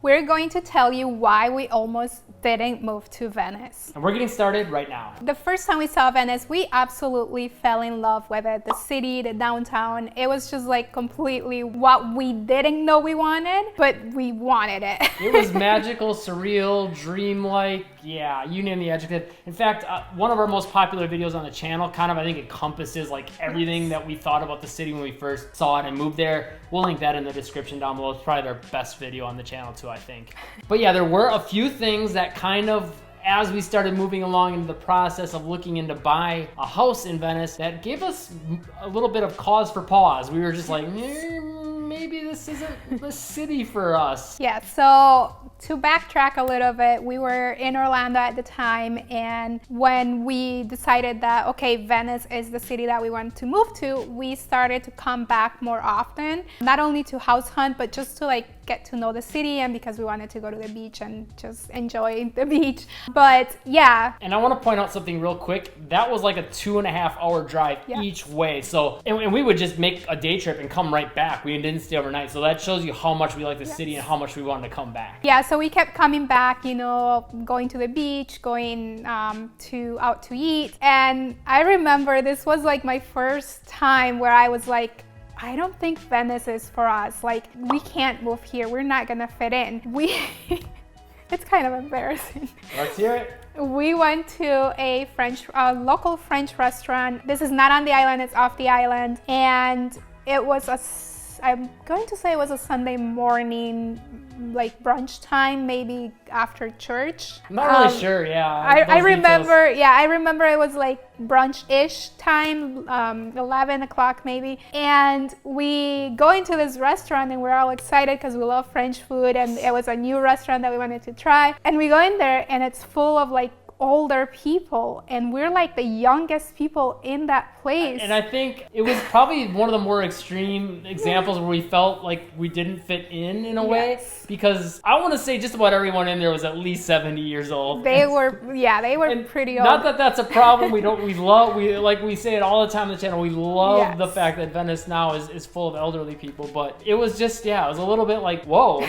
we're going to tell you why we almost didn't move to Venice. And we're getting started right now. The first time we saw Venice, we absolutely fell in love with it. The city, the downtown, it was just like completely what we didn't know we wanted, but we wanted it. It was magical, surreal, dreamlike, yeah, you name the adjective. In fact, one of our most popular videos on the channel kind of, I think, encompasses like everything that we thought about the city when we first saw it and moved there. We'll link that in the description down below. It's probably their best video on the channel too, I think. But yeah, there were a few things that kind of, as we started moving along into the process of looking into buy a house in Venice, that gave us a little bit of cause for pause. We were just like, maybe this isn't the city for us. Yeah, so to backtrack a little bit, we were in Orlando at the time, and when we decided that, okay, Venice is the city that we wanted to move to, we started to come back more often, not only to house hunt, but just to like get to know the city, and because we wanted to go to the beach and just enjoy the beach. But yeah. And I want to point out something real quick. That was like a 2.5 hour drive each way. So, and we would just make a day trip and come right back. We didn't stay overnight. So that shows you how much we like the city and how much we wanted to come back. Yeah, so we kept coming back, you know, going to the beach, going out to eat. And I remember this was like my first time where I was like, I don't think Venice is for us. Like, we can't move here. We're not gonna fit in. It's kind of embarrassing. Let's hear it. We went to a local French restaurant. This is not on the island, it's off the island. And it was I'm going to say it was a Sunday morning, like brunch time, maybe after church. I'm not really sure, yeah. I remember it was like brunch-ish time, 11 o'clock maybe. And we go into this restaurant and we're all excited because we love French food, and it was a new restaurant that we wanted to try. And we go in there and it's full of like older people, and we're like the youngest people in that place. And I think it was probably one of the more extreme examples where we felt like we didn't fit in a way, because I want to say just about everyone in there was at least 70 years old. They were pretty old. Not that that's a problem. We like we say it all the time on the channel. We love the fact that Venice now is full of elderly people, but it was just, it was a little bit like, whoa.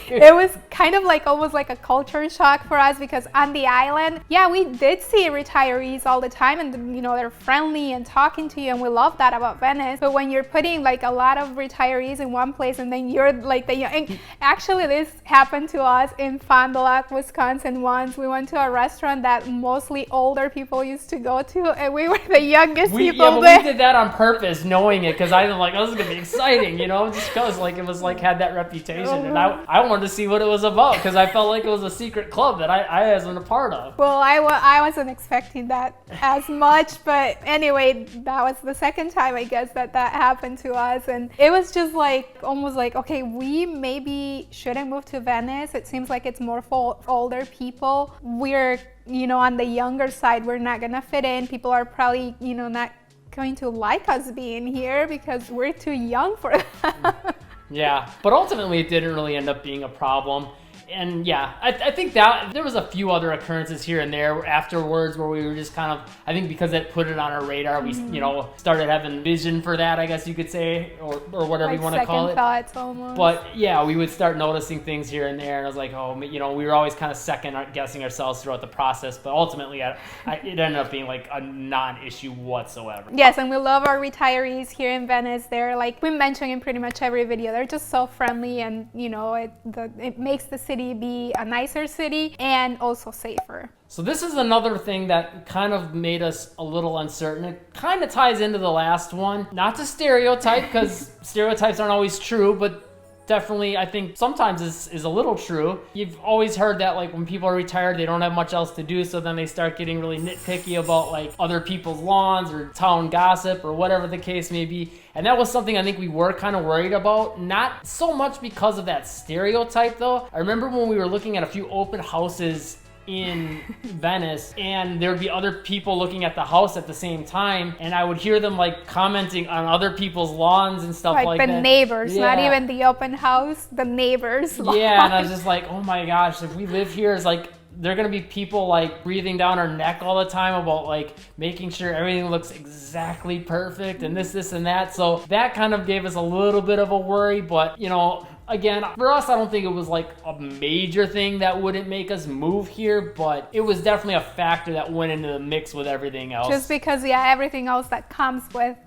It was kind of like almost like a culture shock for us, because on the island, we did see retirees all the time, and you know, they're friendly and talking to you, and we love that about Venice. But when you're putting like a lot of retirees in one place, and then you're like and actually this happened to us in Fond du Lac, Wisconsin once. We went to a restaurant that mostly older people used to go to, and we were the youngest people there. We did that on purpose, knowing it, because I was like, oh, this is gonna be exciting, you know, just because like it was like had that reputation, and I wanted to see what it was about, because I felt like it was a secret club that I wasn't a part of. Well, I wasn't expecting that as much, but anyway, that was the second time, I guess, that happened to us, and it was just like almost like, okay, we maybe shouldn't move to Venice. It seems like it's more for older people. We're, you know, on the younger side, we're not gonna fit in. People are probably, you know, not going to like us being here because we're too young for that. Yeah, but ultimately it didn't really end up being a problem. And yeah, I think that there was a few other occurrences here and there afterwards where we were just kind of, I think because it put it on our radar, we, you know, started having vision for that, I guess you could say, or whatever like you want to call it. Second thoughts almost. But yeah, we would start noticing things here and there, and I was like, oh, you know, we were always kind of second guessing ourselves throughout the process, but ultimately it ended up being like a non-issue whatsoever. Yes, and we love our retirees here in Venice. They're like we mention in pretty much every video, they're just so friendly, and you know, it makes the city be a nicer city and also safer. So this is another thing that kind of made us a little uncertain. It kind of ties into the last one. Not to stereotype, because stereotypes aren't always true, but definitely I think sometimes is a little true. You've always heard that like when people are retired, they don't have much else to do, so then they start getting really nitpicky about like other people's lawns or town gossip or whatever the case may be. And that was something I think we were kind of worried about. Not so much because of that stereotype though. I remember when we were looking at a few open houses in Venice, and there'd be other people looking at the house at the same time, and I would hear them like commenting on other people's lawns and stuff like that. Like the neighbors, not even the open house, the neighbors' lawns. Yeah, and I was just like, oh my gosh, if we live here, it's like they're gonna be people like breathing down our neck all the time about like making sure everything looks exactly perfect and this and that. So that kind of gave us a little bit of a worry, but you know, again, for us, I don't think it was like a major thing that wouldn't make us move here, but it was definitely a factor that went into the mix with everything else. Just because, everything else that comes with,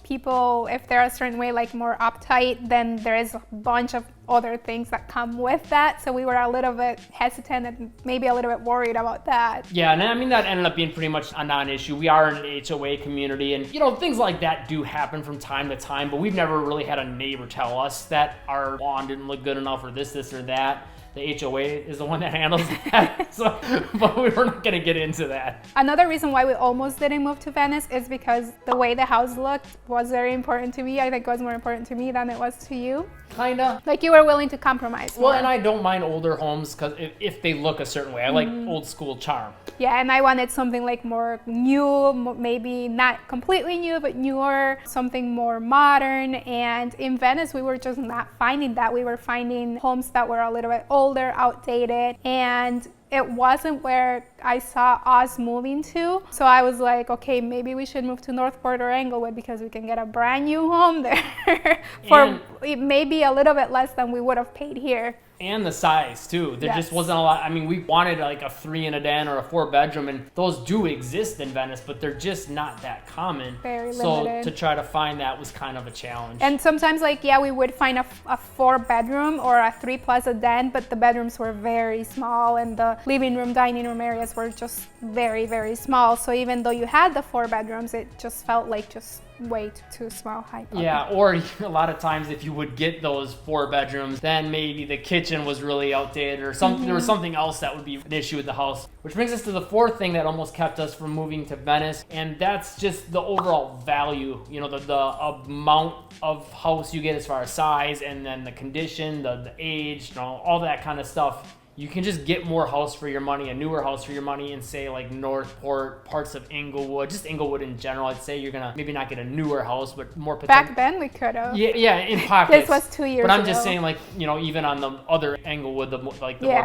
people, if they're a certain way, like more uptight, then there is a bunch of other things that come with that. So we were a little bit hesitant and maybe a little bit worried about that. Yeah, and I mean, that ended up being pretty much a non-issue. We are in an HOA community, and things like that do happen from time to time, but we've never really had a neighbor tell us that our lawn didn't look good enough or this or that. The HOA is the one that handles that, but we were not going to get into that. Another reason why we almost didn't move to Venice is because the way the house looked was very important to me. I think it was more important to me than it was to you. Kinda. Like you were willing to compromise more. Well, and I don't mind older homes because if they look a certain way. I like old school charm. Yeah, and I wanted something like more new, maybe not completely new, but newer, something more modern. And in Venice, we were just not finding that. We were finding homes that were a little bit older, outdated, and it wasn't where I saw us moving to. So I was like, okay, maybe we should move to Northport or Englewood because we can get a brand new home there for maybe a little bit less than we would have paid here. And the size too. There just wasn't a lot. I mean, we wanted like a 3 and a den or a 4-bedroom, and those do exist in Venice, but they're just not that common. Very limited. So to try to find that was kind of a challenge. And sometimes we would find a 4-bedroom or a 3 plus a den, but the bedrooms were very small and the living room, dining room areas were just very, very small. So even though you had the 4 bedrooms, it just felt like just way too small. Yeah, or a lot of times if you would get those 4 bedrooms, then maybe the kitchen was really outdated or something. There was something else that would be an issue with the house. Which brings us to the 4th thing that almost kept us from moving to Venice, and that's just the overall value. The amount of house you get as far as size, and then the condition, the age, all that kind of stuff. You can just get more house for your money, a newer house for your money, in say like Northport, parts of Englewood, just Englewood in general. I'd say you're gonna maybe not get a newer house, but more potential. Back then we could have. Yeah, in pockets. This was 2 years ago. But I'm just saying, like, even on the other Englewood, the more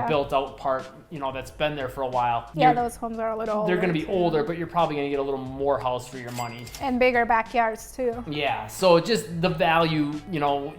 built out part, that's been there for a while. Yeah, those homes are a little older. They're gonna be older, but you're probably gonna get a little more house for your money. And bigger backyards too. Yeah, so just the value,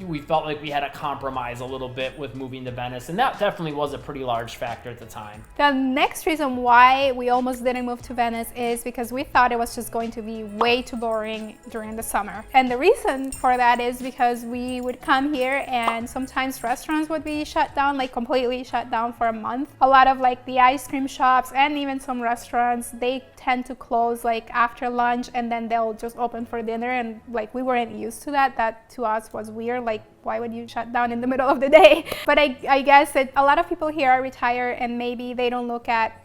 we felt like we had to compromise a little bit with moving to Venice, and that definitely was a pretty large factor at the time. The next reason why we almost didn't move to Venice is because we thought it was just going to be way too boring during the summer. And the reason for that is because we would come here and sometimes restaurants would be shut down, like completely shut down for a month. A lot of like the ice cream shops and even some restaurants, they tend to close like after lunch and then they'll just open for dinner, and like we weren't used to that. That to us was weird. Like, why would you shut down in the middle of the day? But I guess that a lot of people here are retired and maybe they don't look at,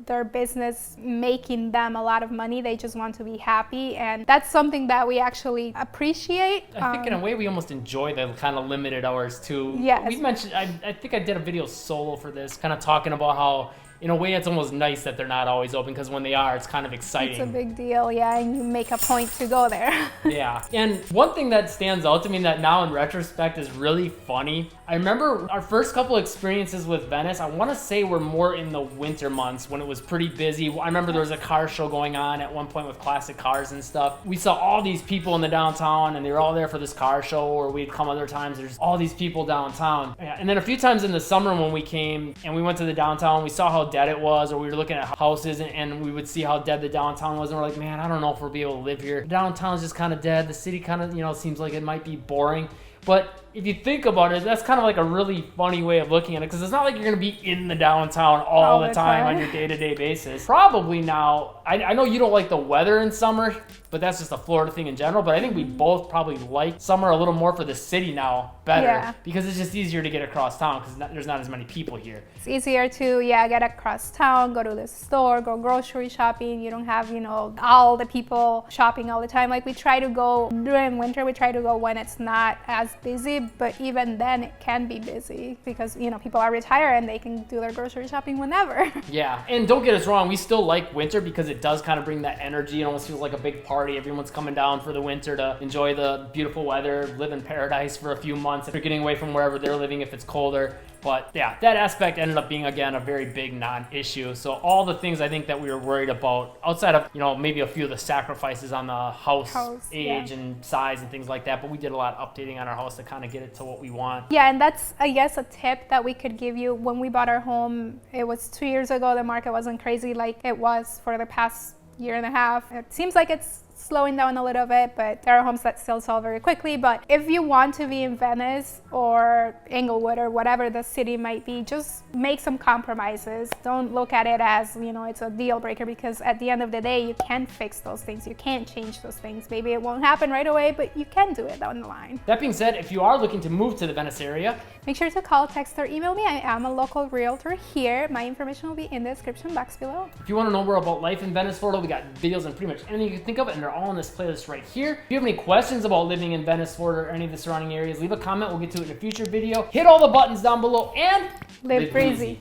their business making them a lot of money. They just want to be happy. And that's something that we actually appreciate. I think in a way we almost enjoy the kind of limited hours too. Yes. We mentioned, I think I did a video solo for this, kind of talking about how in a way it's almost nice that they're not always open, because when they are, it's kind of exciting. It's a big deal, yeah, and you make a point to go there. Yeah, and one thing that stands out to me that now in retrospect is really funny, I remember our first couple experiences with Venice, I want to say were more in the winter months when it was pretty busy. I remember there was a car show going on at one point with classic cars and stuff. We saw all these people in the downtown and they were all there for this car show, or we'd come other times, there's all these people downtown. And then a few times in the summer when we came and we went to the downtown, we saw how dead it was, or we were looking at houses and we would see how dead the downtown was, and we're like, man, I don't know if we'll be able to live here. The downtown's just kind of dead. The city kind of, seems like it might be boring. But if you think about it, that's kind of like a really funny way of looking at it, because it's not like you're going to be in the downtown all the time on your day-to-day basis. Probably now, I know you don't like the weather in summer, but that's just a Florida thing in general, but I think we both probably like summer a little more for the city now better, because it's just easier to get across town because there's not as many people here. It's easier to, get across town, go to the store, go grocery shopping. You don't have, all the people shopping all the time. Like we try to go during winter, we try to go when it's not as busy, but even then it can be busy because, people are retired and they can do their grocery shopping whenever. Yeah, and don't get us wrong, we still like winter because it does kind of bring that energy. It almost feels like a big party. Everyone's coming down for the winter to enjoy the beautiful weather, live in paradise for a few months if they're getting away from wherever they're living if it's colder. But yeah, that aspect ended up being, again, a very big non-issue. So all the things I think that we were worried about, outside of, maybe a few of the sacrifices on the house age and size and things like that, but we did a lot of updating on our house to kind of get it to what we want. Yeah, and that's, I guess, a tip that we could give you. When we bought our home, it was 2 years ago. The market wasn't crazy like it was for the past year and a half. It seems like it's slowing down a little bit, but there are homes that still sell very quickly. But if you want to be in Venice or Inglewood or whatever the city might be, just make some compromises. Don't look at it as, you know, it's a deal breaker, because at the end of the day, you can fix those things. You can't change those things. Maybe it won't happen right away, but you can do it down the line. That being said, if you are looking to move to the Venice area, make sure to call, text, or email me. I am a local realtor here. My information will be in the description box below. if you want to know more about life in Venice, Florida, we got videos on pretty much anything you can think of, and they're all in this playlist right here. If you have any questions about living in Venice, Florida, or any of the surrounding areas, leave a comment. We'll get to it in a future video. Hit all the buttons down below and Live breezy.